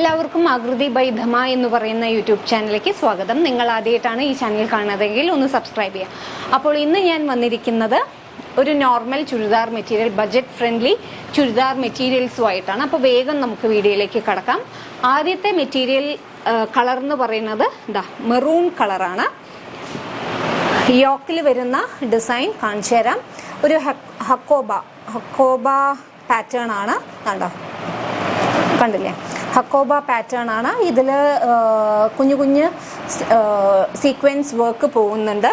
എല്ലാവർക്കും ആകൃതി ബൈ ധമ എന്ന് പറയുന്ന യൂട്യൂബ് ചാനലിലേക്ക് സ്വാഗതം. നിങ്ങൾ ആദ്യമായിട്ടാണ് ഈ ചാനൽ കാണുന്നതെങ്കിൽ ഒന്ന് സബ്സ്ക്രൈബ് ചെയ്യാം. അപ്പോൾ ഇന്ന് ഞാൻ വന്നിരിക്കുന്നത് ഒരു normal churidar material, budget friendly churidar മെറ്റീരിയൽസുമായിട്ടാണ്. അപ്പോൾ വേഗം നമുക്ക് വീഡിയോയിലേക്ക് കടക്കാം. ആദ്യത്തെ മെറ്റീരിയൽ കളർ എന്ന് പറയുന്നത് മെറൂൺ കളറാണ്. യോക്കിൽ വരുന്ന ഡിസൈൻ കാണിച്ചു തരാം. ഒരു ഹക്കോബ പാറ്റേൺ ആണ്. കണ്ടില്ലേ, ഹക്കോബ പാറ്റേൺ ആണ്. ഇതിൽ കുഞ്ഞു കുഞ്ഞ് സീക്വൻസ് വർക്ക് പോകുന്നുണ്ട്.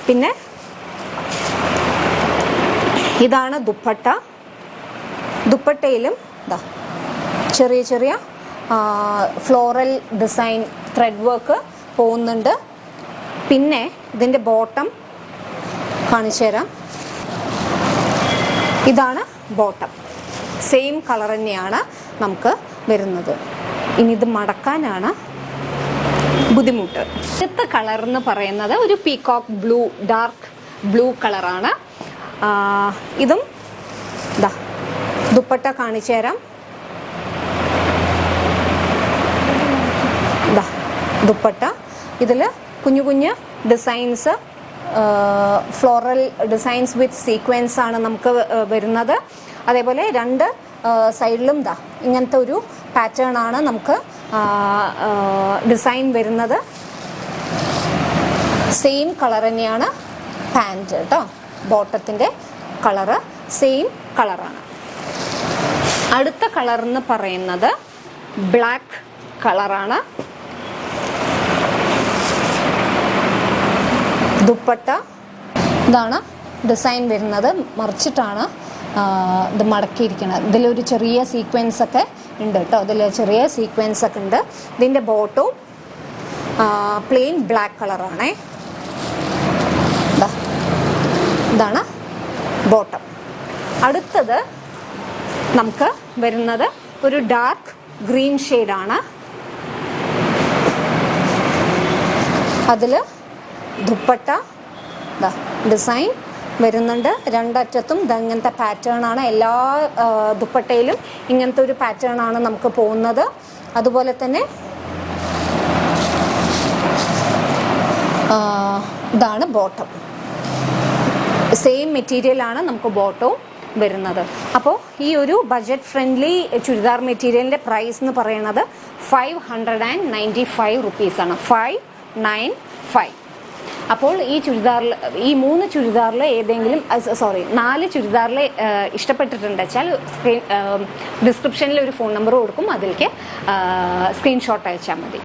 പിന്നെ ഇതാണ് ദുപ്പട്ട. ദുപ്പട്ടയിലും ചെറിയ ചെറിയ ഫ്ലോറൽ ഡിസൈൻ ത്രെഡ് വർക്ക് പോകുന്നുണ്ട്. പിന്നെ ഇതിൻ്റെ ബോട്ടം കാണിച്ചു തരാം. ഇതാണ് ബോട്ടം. സെയിം കളർ തന്നെയാണ് നമുക്ക് വരുന്നത്. ഇനി ഇത് മടക്കാനാണ് ബുദ്ധിമുട്ട്. അടുത്ത കളർ എന്ന് പറയുന്നത് ഒരു പീകോക്ക് ബ്ലൂ, ഡാർക്ക് ബ്ലൂ കളറാണ്. ഇതും ദുപ്പട്ട കാണിച്ചു തരാം. ദുപ്പട്ട ഇതിൽ കുഞ്ഞു കുഞ്ഞ് ഡിസൈൻസ്, ഫ്ലോറൽ ഡിസൈൻസ് വിത്ത് സീക്വൻസ് ആണ് നമുക്ക് വരുന്നത്. അതേപോലെ രണ്ട് സൈഡിലും ഇങ്ങനത്തെ ഒരു പാറ്റേൺ ആണ് നമുക്ക് ഡിസൈൻ വരുന്നത്. സെയിം കളർ തന്നെയാണ് പാൻറ് കേട്ടോ. ബോട്ടത്തിൻ്റെ കളറ് സെയിം കളറാണ്. അടുത്ത കളർ എന്ന് പറയുന്നത് ബ്ലാക്ക് കളറാണ്. ദുപ്പട്ട ഇതാണ് ഡിസൈൻ വരുന്നത്. മറിച്ചിട്ടാണ് ഇത് മടക്കിയിരിക്കുന്നത്. ഇതിലൊരു ചെറിയ സീക്വൻസ് ഒക്കെ ഉണ്ട് കേട്ടോ. ഇതിൽ ചെറിയ സീക്വൻസ് ഒക്കെ ഉണ്ട്. ഇതിൻ്റെ ബോട്ടവും പ്ലെയിൻ ബ്ലാക്ക് കളറാണേ. ഇതാണ് ബോട്ടം. അടുത്തത് നമുക്ക് വരുന്നത് ഒരു ഡാർക്ക് ഗ്രീൻ ഷെയ്ഡാണ്. അതിൽ ദുപ്പട്ട ഡിസൈൻ വരുന്നുണ്ട്. രണ്ടറ്റത്തും ഇങ്ങനത്തെ പാറ്റേൺ ആണ്. എല്ലാ ദുപ്പട്ടയിലും ഇങ്ങനത്തെ ഒരു പാറ്റേൺ ആണ് നമുക്ക് പോകുന്നത്. അതുപോലെ തന്നെ ഇതാണ് ബോട്ടം. സെയിം മെറ്റീരിയലാണ് നമുക്ക് ബോട്ടവും വരുന്നത്. അപ്പോൾ ഈ ഒരു ബഡ്ജറ്റ് ഫ്രണ്ട്ലി ചുരിദാർ മെറ്റീരിയലിൻ്റെ പ്രൈസ് എന്ന് പറയുന്നത് 595 റുപ്പീസാണ്. 595. അപ്പോൾ ഈ മൂന്ന് ചുരിദാറിൽ ഏതെങ്കിലും 4 ചുരിദാറിൽ ഇഷ്ടപ്പെട്ടിട്ടുണ്ട് വെച്ചാൽ ഡിസ്ക്രിപ്ഷനിൽ ഒരു ഫോൺ നമ്പർ കൊടുക്കും. അതിലേക്ക് സ്ക്രീൻഷോട്ട് അയച്ചാൽ മതി.